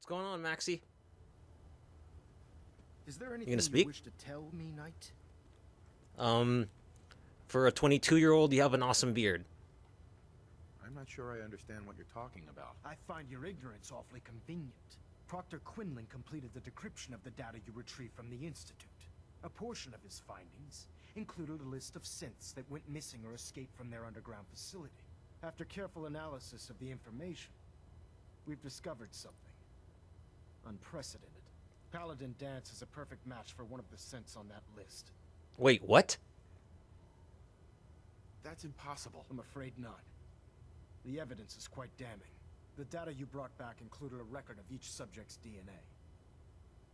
going on, Maxie? Is there anything You gonna speak? wish to tell me, Knight? For a 22-year-old, you have an awesome beard. I'm not sure I understand what you're talking about. I find your ignorance awfully convenient. Proctor Quinlan completed the decryption of the data you retrieved from the Institute. A portion of his findings included a list of synths that went missing or escaped from their underground facility. After careful analysis of the information, we've discovered something unprecedented. Paladin Danse is a perfect match for one of the synths on that list. Wait, what? That's impossible. I'm afraid not. The evidence is quite damning. The data you brought back included a record of each subject's DNA.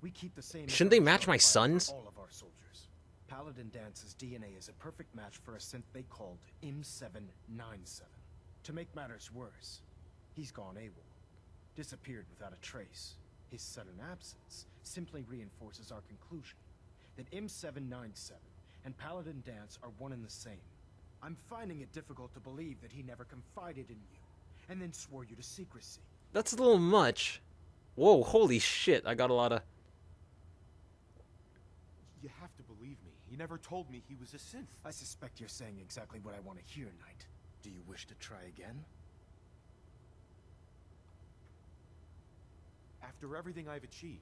We keep the same. Shouldn't they match my son's? All of our soldiers. Paladin Dance's DNA is a perfect match for a synth they called M797. To make matters worse, he's gone AWOL. Disappeared without a trace. His sudden absence simply reinforces our conclusion that M797 and Paladin Danse are one and the same. I'm finding it difficult to believe that he never confided in you, and then swore you to secrecy. That's a little much. Whoa, holy shit, I got a lot of... You have to believe me. He never told me he was a synth. I suspect you're saying exactly what I want to hear, Knight. Do you wish to try again? After everything I've achieved,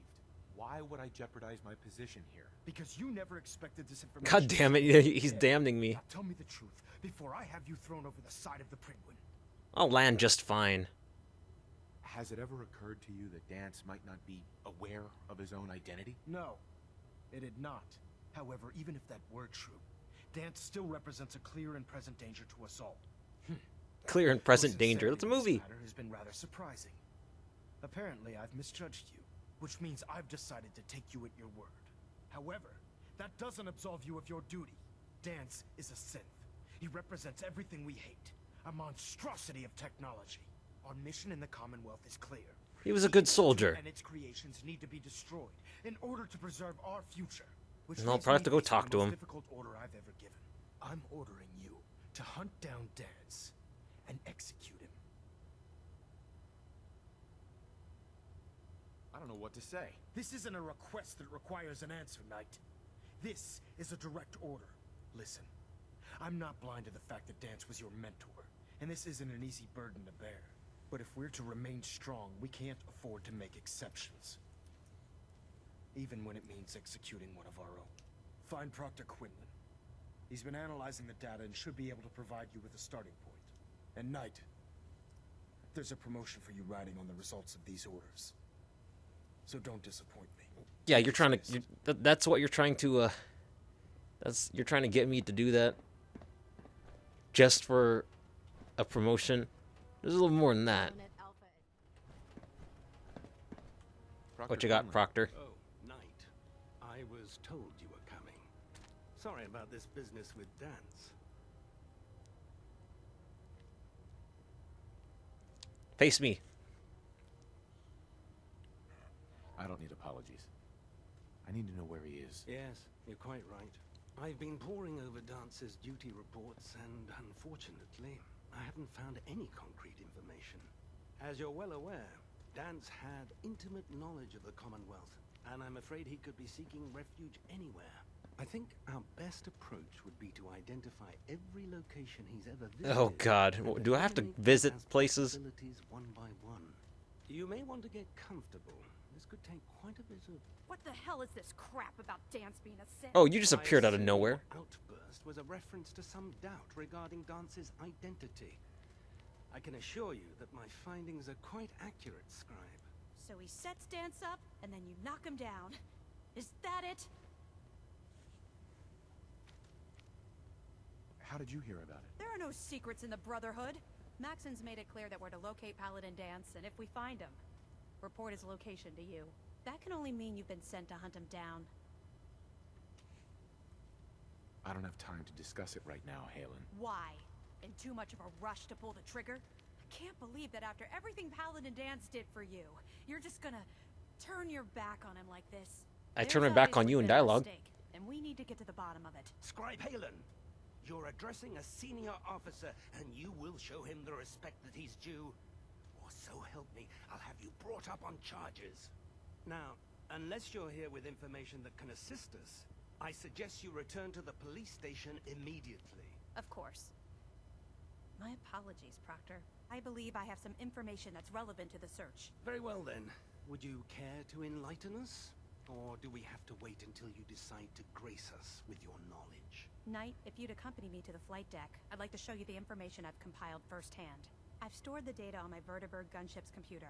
why would I jeopardize my position here? Because you never expected this information. God damn it, he's damning me. Now tell me the truth before I have you thrown over the side of the penguin. I'll land just fine. Has it ever occurred to you that Danse might not be aware of his own identity? No, it had not. However, even if that were true, Danse still represents a clear and present danger to us all. Clear and present Your danger. That's a sincerity in movie. this matter has been rather surprising. Apparently, I've misjudged you, which means I've decided to take you at your word. However, that doesn't absolve you of your duty. Danse is a synth. He represents everything we hate. A monstrosity of technology. Our mission in the Commonwealth is clear. He was a good soldier. And its creations need to be destroyed in order to preserve our future. Which And I'll leads probably have me to go the talk to most him. difficult order I've ever given. I'm ordering you to hunt down Danse and execute him. I don't know what to say. This isn't a request that requires an answer, Knight. This is a direct order. Listen, I'm not blind to the fact that Danse was your mentor, and this isn't an easy burden to bear. But if we're to remain strong, we can't afford to make exceptions. Even when it means executing one of our own. Find Proctor Quinlan. He's been analyzing the data and should be able to provide you with a starting point. And Knight, there's a promotion for you riding on the results of these orders. So don't disappoint me. Yeah, you're trying to... that's what you're trying to... You're trying to get me to do that. Just for a promotion. There's a little more than that. What you got, Proctor? Oh, Knight. I was told you were coming. Sorry about this business with Danse. Face me. I don't need apologies. I need to know where he is. Yes, you're quite right. I've been poring over Dance's duty reports, and unfortunately, I haven't found any concrete information. As you're well aware, Danse had intimate knowledge of the Commonwealth, and I'm afraid he could be seeking refuge anywhere. I think our best approach would be to identify every location he's ever visited. Oh God, do I have to visit places? One by one. You may want to get comfortable. This could take quite a bit of... What the hell is this crap about Danse being a synth? Oh, you just appeared out of nowhere. Outburst was a reference to some doubt regarding Dance's identity. I can assure you that my findings are quite accurate, Scribe. So he sets Danse up, and then you knock him down. Is that it? How did you hear about it? There are no secrets in the Brotherhood. Maxon's made it clear that we're to locate Paladin Danse, and if we find him, report his location to you. That can only mean you've been sent to hunt him down. I don't have time to discuss it right now, Halen. Why? In too much of a rush to pull the trigger? I can't believe that after everything Paladin Danse did for you, you're just gonna turn your back on him like this. I turn my back on you in dialogue. And we need to get to the bottom of it. Scribe Halen, you're addressing a senior officer, and you will show him the respect that he's due. Or so help me, I'll have you brought brought up on charges. Now, unless you're here with information that can assist us, I suggest you return to the police station immediately. Of course. My apologies, Proctor. I believe I have some information that's relevant to the search. Very well then. Would you care to enlighten us? Or do we have to wait until you decide to grace us with your knowledge? Knight, if you'd accompany me to the flight deck, I'd like to show you the information I've compiled firsthand. I've stored the data on my Vertibird gunship's computer.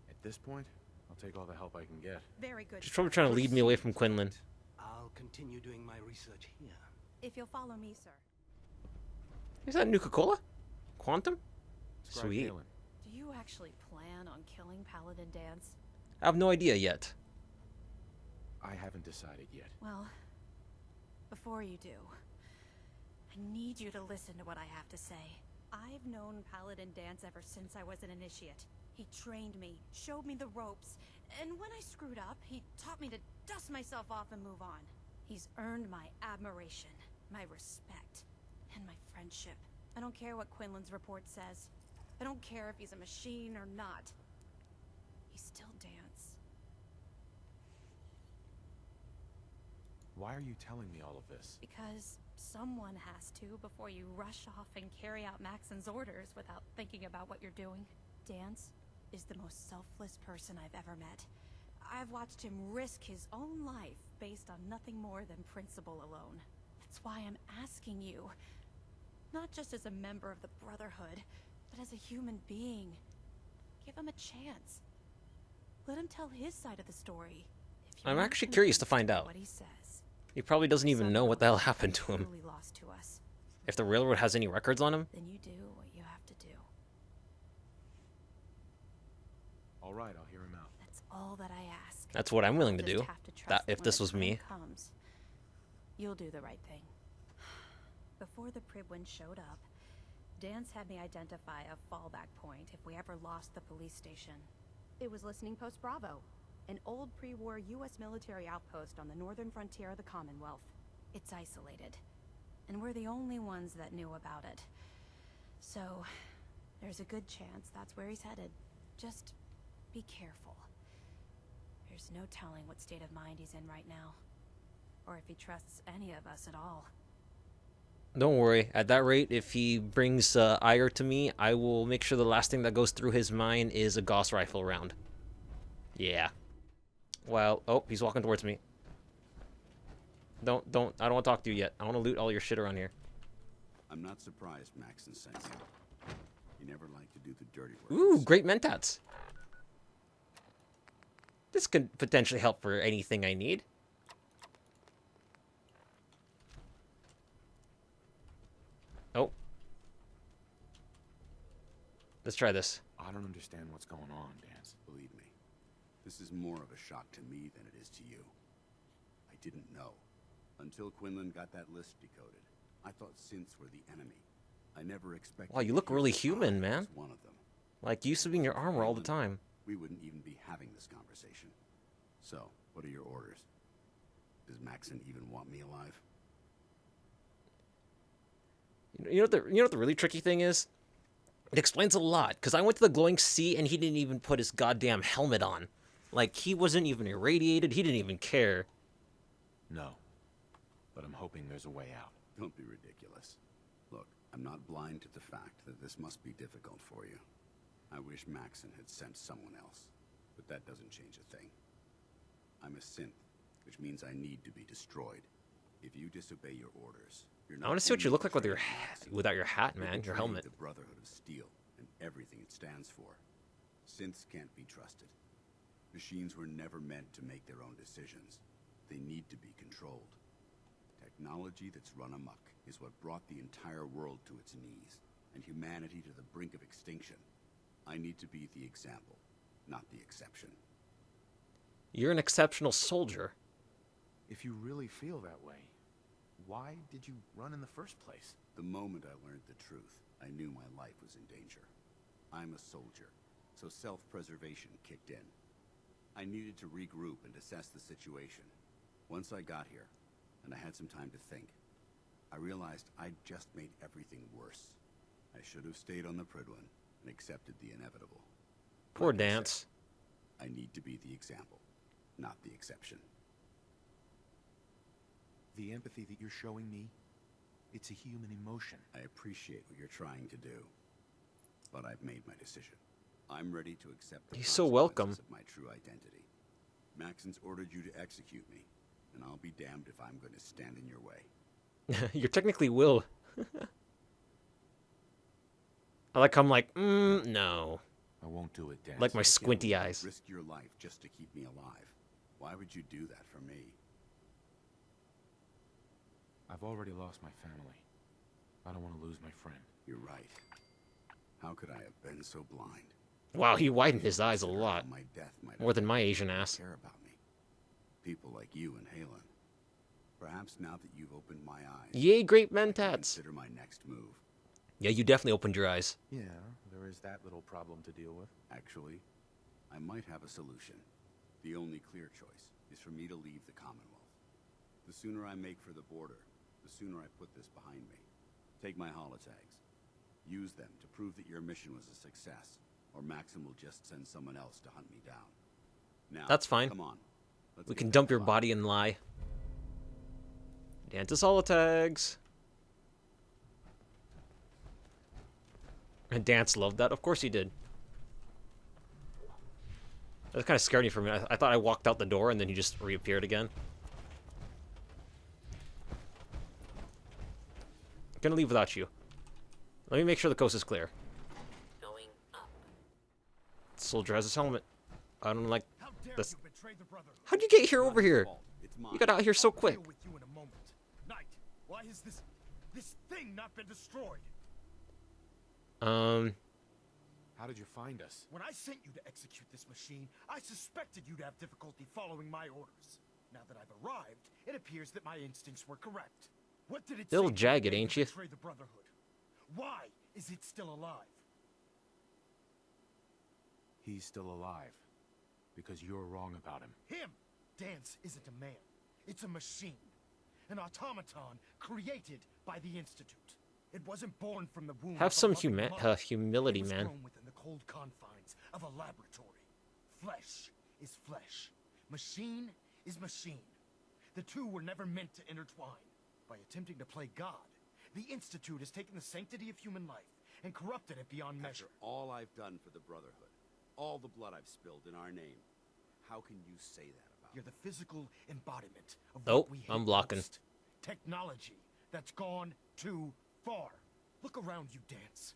At this point, I'll take all the help I can get. Very good. She's probably trying to lead me away from Quinlan. I'll continue doing my research here. If you'll follow me, sir. Is that Nuka-Cola? Quantum? Scribe Sweet. Galen. Do you actually plan on killing Paladin Danse? I have no idea yet. I haven't decided yet. Well, before you do, I need you to listen to what I have to say. I've known Paladin Danse ever since I was an initiate. He trained me, showed me the ropes, and when I screwed up, he taught me to dust myself off and move on. He's earned my admiration, my respect, and my friendship. I don't care what Quinlan's report says. I don't care if he's a machine or not. He's still Danse. Why are you telling me all of this? Because someone has to before you rush off and carry out Maxon's orders without thinking about what you're doing. Danse is the most selfless person I've ever met. I've watched him risk his own life based on nothing more than principle alone. That's why I'm asking you, not just as a member of the Brotherhood, but as a human being. Give him a chance. Let him tell his side of the story. If you're I'm not actually curious to convinced find by out. what he says, He probably doesn't even know what the hell happened to him. truly lost to us. If the railroad has any records on him. Then you do what you have to do. All right, I'll hear him out. That's all that I ask. That's what I'm willing to Just do. have to trust That if when this the was me. time comes, you'll do the right thing. Before the Pribwin showed up, Danse had me identify a fallback point if we ever lost the police station. It was Listening Post Bravo, an old pre-war U.S. military outpost on the northern frontier of the Commonwealth. It's isolated, and we're the only ones that knew about it. So, there's a good chance that's where he's headed. Just be careful. There's no telling what state of mind he's in right now, or if he trusts any of us at all. Don't worry. At that rate, if he brings ire to me, I will make sure the last thing that goes through his mind is a Gauss rifle round. Yeah. Well, oh, he's walking towards me. I don't want to talk to you yet. I want to loot all your shit around here. I'm not surprised Maxon sent you. He never liked to do the dirty work. Ooh, great mentats. This could potentially help for anything I need. Oh. Let's try this. I don't understand what's going on, Danse. Believe me, this is more of a shock to me than it is to you. I didn't know. Until Quinlan got that list decoded. I thought synths were the enemy. I never expected... Wow, you to look hear really Scott human, man. was one of them. Like, you used to be in your armor all the time. We wouldn't even be having this conversation. So, what are your orders? Does Maxon even want me alive? You know what the really tricky thing is? It explains a lot, because I went to the glowing sea and he didn't even put his goddamn helmet on. Like, he wasn't even irradiated, he didn't even care. No. But I'm hoping there's a way out. Don't be ridiculous. Look, I'm not blind to the fact that this must be difficult for you. I wish Maxon had sent someone else, but that doesn't change a thing. I'm a synth, which means I need to be destroyed. If you disobey your orders, you're not... I want to see what you only look like with your betraying hat, Maxon, without your hat, you're man, your betraying helmet. the Brotherhood of Steel and everything it stands for. Synths can't be trusted. Machines were never meant to make their own decisions. They need to be controlled. Technology that's run amok is what brought the entire world to its knees, and humanity to the brink of extinction. I need to be the example, not the exception. You're an exceptional soldier. If you really feel that way, why did you run in the first place? The moment I learned the truth, I knew my life was in danger. I'm a soldier, so self-preservation kicked in. I needed to regroup and assess the situation. Once I got here, and I had some time to think, I realized I'd just made everything worse. I should have stayed on the Prydwen, and accepted the inevitable. Poor Like I said, Danse. I need to be the example, not the exception. The empathy that you're showing me, it's a human emotion. I appreciate what you're trying to do, but I've made my decision. I'm ready to accept the He's so welcome. consequences of my true identity. Maxon's ordered you to execute me, and I'll be damned if I'm going to stand in your way. You technically will. I like how I'm like, no. I won't do it, Danse. Like my I can't squinty eyes. Risk your life just to keep me alive. Why would you do that for me? I've already lost my family. I don't want to lose my friend. You're right. How could I have been so blind? Wow, he widened his eyes a Consider lot. how my death might More than affect my people Asian who ass. care about me. People like you and Halen. Perhaps now that you've opened my eyes, Yay, great I can mentats. consider my next move. Yeah, you definitely opened your eyes. Yeah, there is that little problem to deal with. Actually, I might have a solution. The only clear choice is for me to leave the Commonwealth. The sooner I make for the border, the sooner I put this behind me. Take my holotags. Use them to prove that your mission was a success, or Maxim will just send someone else to hunt me down. Now, That's fine. Come on. Let's We get can the dump hell your out. body and lie. Dante's holotags. And Danse loved that. Of course he did. That kind of scared me for a minute. I thought I walked out the door and then he just reappeared again. Gonna leave without you. Let me make sure the coast is clear. Going up. Soldier has his helmet. I don't like How dare this. you betray the Brotherhood? How'd you get here over Not your here? fault. It's mine. You got out here so I'll quick. deal with you in a moment. Knight, why has this thing not been destroyed? How did you find us? When I sent you to execute this machine, I suspected you'd have difficulty following my orders. Now that I've arrived, it appears that my instincts were correct. What did it Little say jagged, that made ain't you you? betray the Brotherhood? Why is it still alive? He's still alive. Because you're wrong about him. Him! Danse isn't a man. It's a machine. An automaton created by the Institute. It wasn't born from the womb. Have of a some loving mother. humility, It was man. grown within the cold confines of a laboratory. Flesh is flesh. Machine is machine. The two were never meant to intertwine. By attempting to play God, the Institute has taken the sanctity of human life and corrupted it beyond After measure. all I've done for the Brotherhood, all the blood I've spilled in our name, how can you say that about You're the physical embodiment of Oh, what we hate I'm blocking. most. Technology that's gone too far. Look around you, Danse.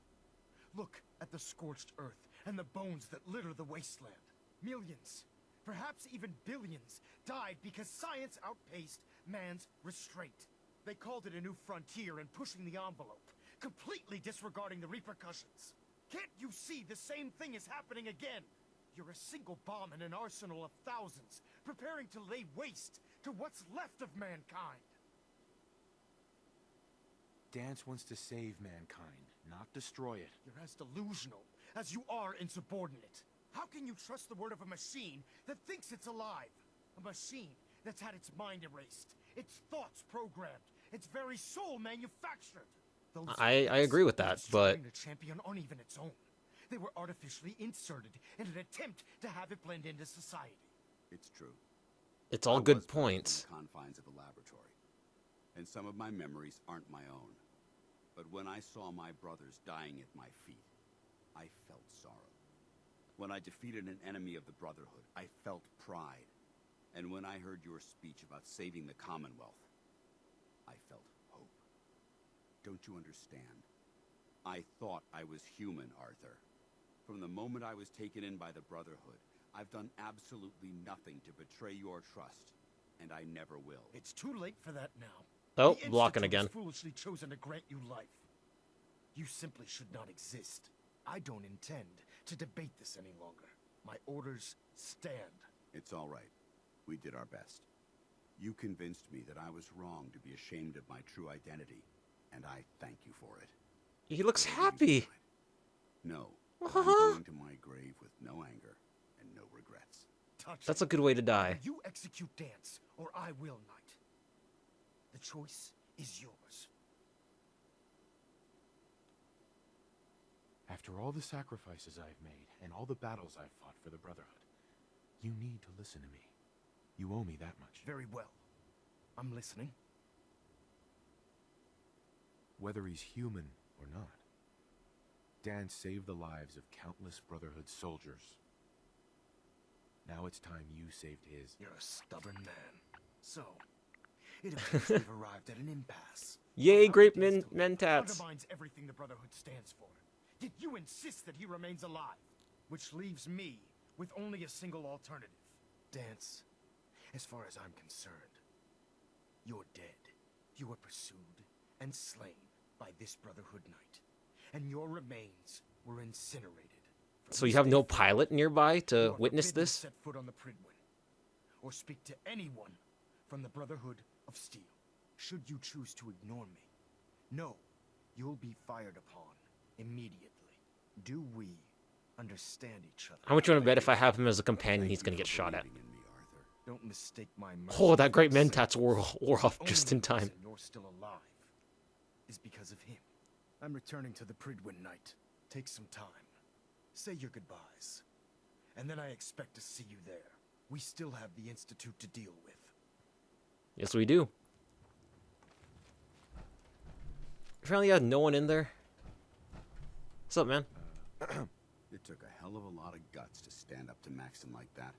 Look at the scorched earth and the bones that litter the wasteland. Millions, perhaps even billions, died because science outpaced man's restraint. They called it a new frontier and pushing the envelope, completely disregarding the repercussions. Can't you see the same thing is happening again? You're a single bomb in an arsenal of thousands, preparing to lay waste to what's left of mankind. Danse wants to save mankind, not destroy it. You're as delusional as you are insubordinate. How can you trust the word of a machine that thinks it's alive? A machine that's had its mind erased, its thoughts programmed, its very soul manufactured. Those I agree with that, it's but trying to champion aren't even its own. They were artificially inserted in an attempt to have it blend into society. It's true. it's all I good was brought up in points. the confines of a laboratory, and some of my memories aren't my own. But when I saw my brothers dying at my feet, I felt sorrow. When I defeated an enemy of the Brotherhood, I felt pride. And when I heard your speech about saving the Commonwealth, I felt hope. Don't you understand? I thought I was human, Arthur. From the moment I was taken in by the Brotherhood, I've done absolutely nothing to betray your trust, and I never will. It's too late for that now. Oh, The blocking Institute has again. foolishly chosen to grant you life. You simply should not exist. I don't intend to debate this any longer. My orders stand. It's all right. We did our best. You convinced me that I was wrong to be ashamed of my true identity, and I thank you for it. He looks What do you happy. decide? No, I'm going to my grave with no anger and no regrets. Touch That's me. a good way to die. Either you execute Danse, or I will, Knight. The choice is yours. After all the sacrifices I've made and all the battles I've fought for the Brotherhood, you need to listen to me. You owe me that much. Very well. I'm listening. Whether he's human or not, Dan saved the lives of countless Brotherhood soldiers. Now it's time you saved his. You're a stubborn man. So, it appears we've arrived at an impasse. Yay, GRAPE Dance MENTATS. undermines everything the Brotherhood stands for. Yet you insist that he remains alive, which leaves me with only a single alternative. Danse, as far as I'm concerned, you're dead. You were pursued and slain by this Brotherhood knight, and your remains were incinerated. So you have no pilot nearby to witness this? Set foot on the Pridwin, or speak to anyone from the Brotherhood of Steel. Should you choose to ignore me, no, you'll be fired upon immediately. Do we understand each other? How much you want to bet if I have him as a companion, he's gonna get shot at? Believing in me, Arthur. Don't mistake my Oh, that GRAPE mercy MENTATS wore off just in time. You're still alive is because of him. I'm returning to the Pridwin Knight. Take some time. Say your goodbyes. And then I expect to see you there. We still have the Institute to deal with. Yes, we do. Apparently, had no one in there. What's up, man? It took a hell of a lot of guts to stand up to Maxon like that.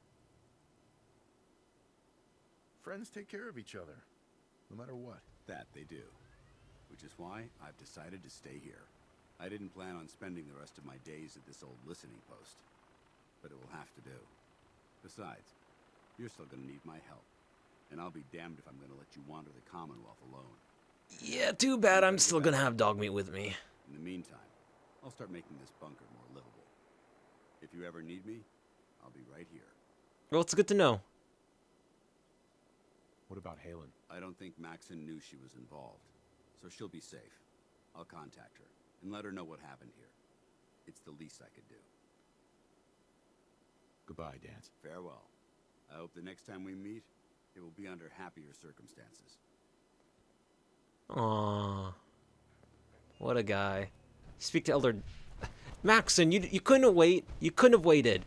Friends take care of each other, no matter what. That they do. Which is why I've decided to stay here. I didn't plan on spending the rest of my days at this old listening post. But it will have to do. Besides, you're still gonna need my help. And I'll be damned if I'm gonna let you wander the Commonwealth alone. Yeah, too bad I'm still gonna have Dogmeat with me. In the meantime, I'll start making this bunker more livable. If you ever need me, I'll be right here. Well, it's good to know. What about Halen? I don't think Maxon knew she was involved, so she'll be safe. I'll contact her and let her know what happened here. It's the least I could do. Goodbye, Danse. Farewell. I hope the next time we meet, it will be under happier circumstances. Aww. What a guy. Speak to Elder... Maxon, you couldn't wait. You couldn't have waited.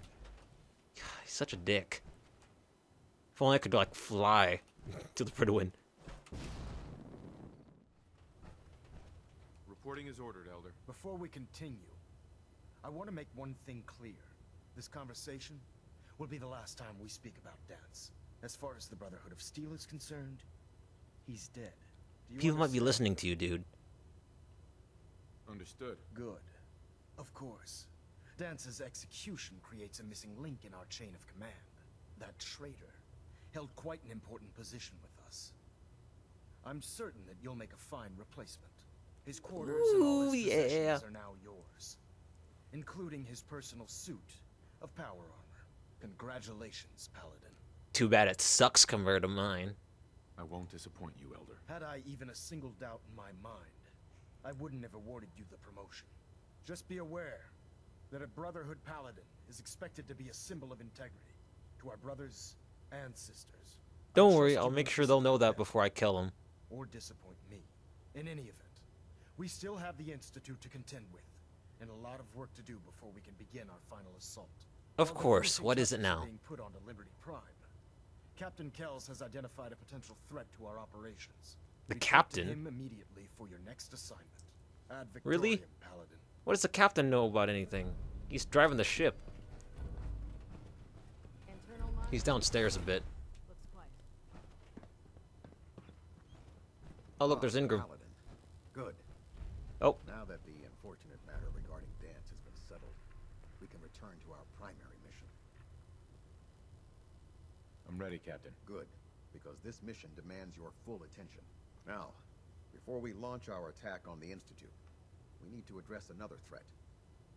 He's such a dick. If only I could, like, fly to the Pridwin. Reporting is ordered, Elder. Before we continue, I want to make one thing clear. This conversation will be the last time we speak about Danse. As far as the Brotherhood of Steel is concerned, he's dead. Do you People might be understand? listening to you, dude. Understood. Good. Of course. Dance's execution creates a missing link in our chain of command. That traitor held quite an important position with us. I'm certain that you'll make a fine replacement. His quarters and all Ooh, his yeah. possessions are now yours, including his personal suit of power armor. Congratulations, Paladin. Too bad it sucks compared to mine. I won't disappoint you, Elder. Had I even a single doubt in my mind, I wouldn't have awarded you the promotion. Just be aware that a Brotherhood Paladin is expected to be a symbol of integrity to our brothers and sisters. Don't I worry, trust I'll you make won't sure they'll know disappoint that them before I kill him. or disappoint me. In any event, we still have the Institute to contend with, and a lot of work to do before we can begin our final assault. Of While the course, filthy what is it justice are now? being put onto Liberty Prime, Captain Kells has identified a potential threat to our operations. The Report to captain? him immediately for your next assignment. Ad Really? Victoriam, Paladin. What does the captain know about anything? He's driving the ship. He's downstairs a bit. Oh, look, there's Ingram. Paladin. Good. Oh, Now that the unfortunate matter regarding Danse has been settled, we can return to our primary mission. I'm ready, Captain. Good, because this mission demands your full attention. Now, before we launch our attack on the Institute, we need to address another threat.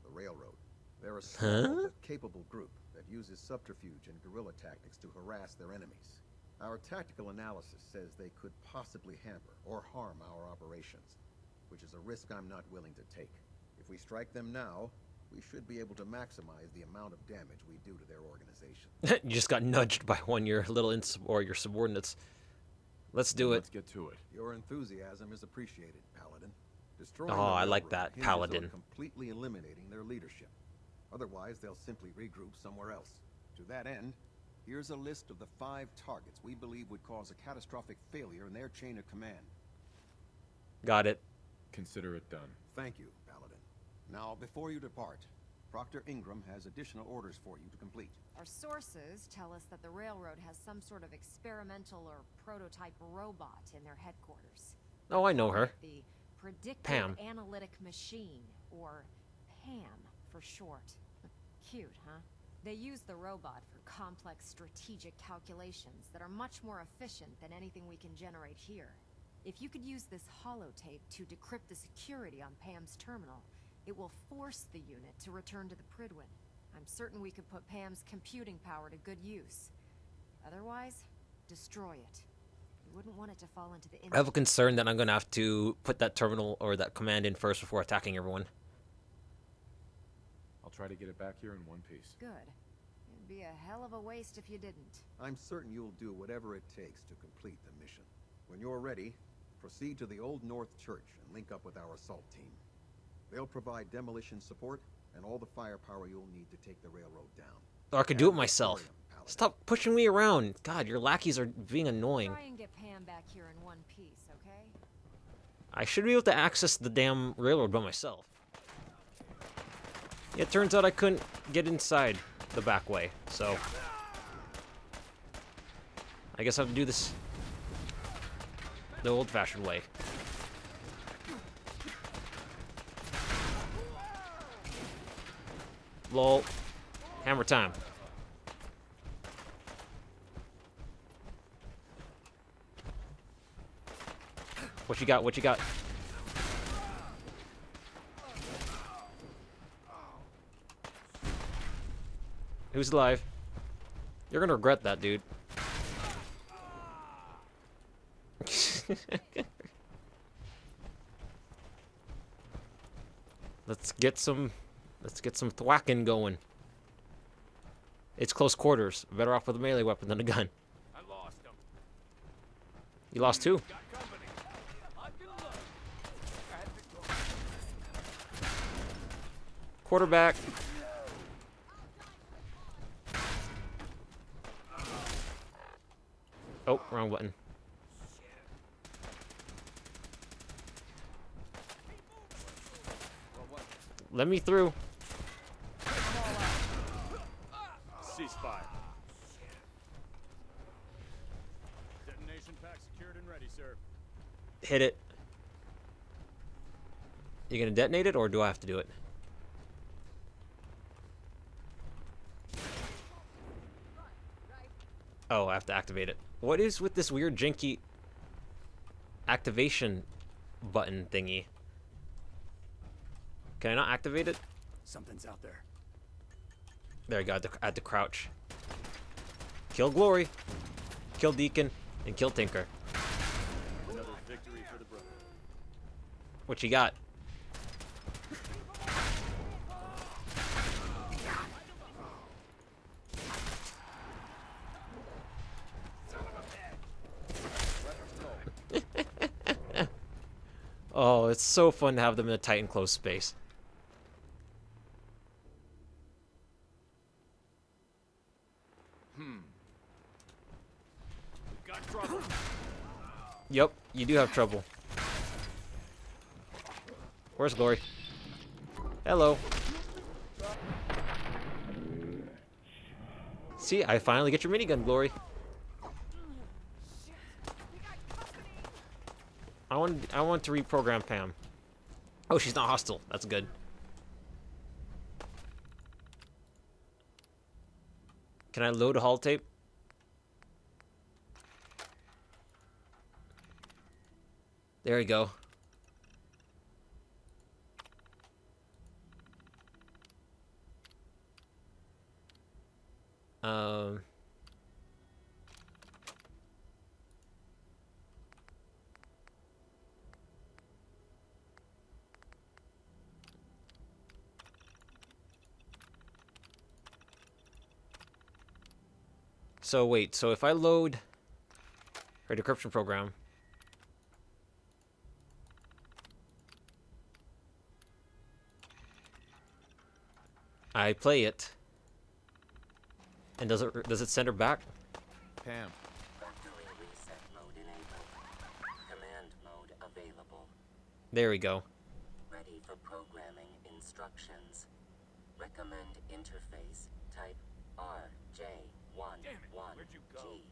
The Railroad. They're a small but capable group that uses subterfuge and guerrilla tactics to harass their enemies. Our tactical analysis says they could possibly hamper or harm our operations, which is a risk I'm not willing to take. If we strike them now, we should be able to maximize the amount of damage we do to their organization. you just got nudged by one of your little or your subordinates. Let's do it. Let's get to it. Your enthusiasm is appreciated, Paladin. Destroying Oh, the I like railroad that, hinges Paladin. on completely eliminating their leadership. Otherwise, they'll simply regroup somewhere else. To that end, here's a list of the 5 targets we believe would cause a catastrophic failure in their chain of command. Got it. Consider it done. Thank you, Paladin. Now, before you depart, Proctor Ingram has additional orders for you to complete. Our sources tell us that the railroad has some sort of experimental or prototype robot in their headquarters. Oh, I know her. The Predictive Pam. Analytic Machine, or PAM for short. Cute, huh? They use the robot for complex strategic calculations that are much more efficient than anything we can generate here. If you could use this holotape to decrypt the security on Pam's terminal, it will force the unit to return to the Pridwin. I'm certain we could put Pam's computing power to good use. Otherwise, destroy it. We wouldn't want it to fall into the... I have a concern that I'm going to have to put that terminal or that command in first before attacking everyone. I'll try to get it back here in one piece. Good. It'd be a hell of a waste if you didn't. I'm certain you'll do whatever it takes to complete the mission. When you're ready, proceed to the Old North Church and link up with our assault team. They'll provide demolition support and all the firepower you'll need to take the railroad down. Or I could do it myself. Stop pushing me around. God, your lackeys are being annoying. Try and get Pam back here in one piece, okay? I should be able to access the damn railroad by myself. It turns out I couldn't get inside the back way, so... I guess I have to do this the old-fashioned way. Lol. Hammer time. What you got? What you got? Who's alive? You're gonna regret that, dude. Let's get some thwacking going. It's close quarters. Better off with a melee weapon than a gun. I lost him. You lost two. Got company. I've been low. I had to go. Quarterback. Oh, wrong button. Let me through. Ceasefire. Detonation pack secured and ready, sir. Hit it. You gonna detonate it, or do I have to do it? Oh, I have to activate it. What is with this weird janky activation button thingy? Can I not activate it? Something's out there. There you go. I had to crouch. Kill Glory, kill Deacon, and kill Tinker. Another victory for the Brotherhood. What you got? Oh, it's so fun to have them in a tight and close space. Got trouble. Yep, you do have trouble. Where's Glory? Hello. See, I finally get your minigun, Glory. I want to reprogram Pam. Oh, she's not hostile. That's good. Can I load a holotape? There you go. So wait, so if I load her decryption program, I play it. And does it send her back? Pam, Factory reset mode enabled. Command mode available. There we go. Ready for programming instructions. Recommend interface type RJ11G.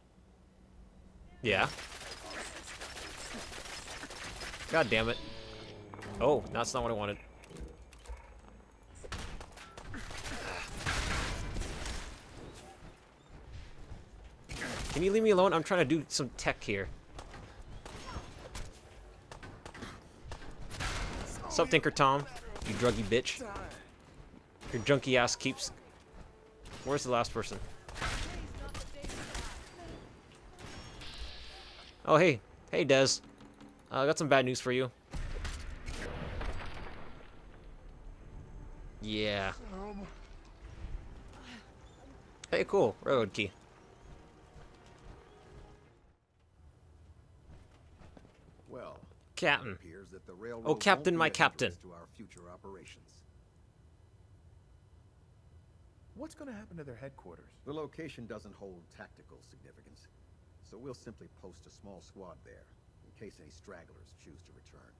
Yeah. God damn it. Oh, that's not what I wanted. Can you leave me alone? I'm trying to do some tech here. What's up, Tinker Tom? You druggy bitch. Your junky ass keeps... Where's the last person? Oh, hey. Hey, Dez. I got some bad news for you. Yeah. Hey, cool. Railroad key. Well, Captain. it appears that the railroad Oh, Captain, won't be my a captain. hindrance to our future operations. what's going to happen to their headquarters? The location doesn't hold tactical significance, so we'll simply post a small squad there, in case any stragglers choose to return.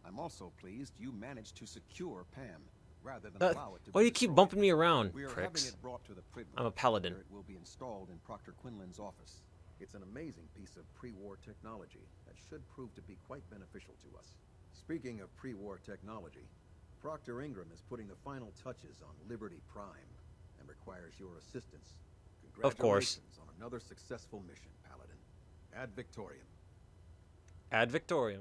I'm also pleased you managed to secure Pam, rather than allow it to Why do be you keep destroyed. bumping me around, We are pricks? having it brought to the Privy, I'm a paladin. where it will be installed in Proctor Quinlan's office. It's an amazing piece of pre-war technology that should prove to be quite beneficial to us. Speaking of pre-war technology, Proctor Ingram is putting the final touches on Liberty Prime and requires your assistance. Of course. Congratulations on another successful mission, Paladin. Ad Victoriam. Ad Victoriam.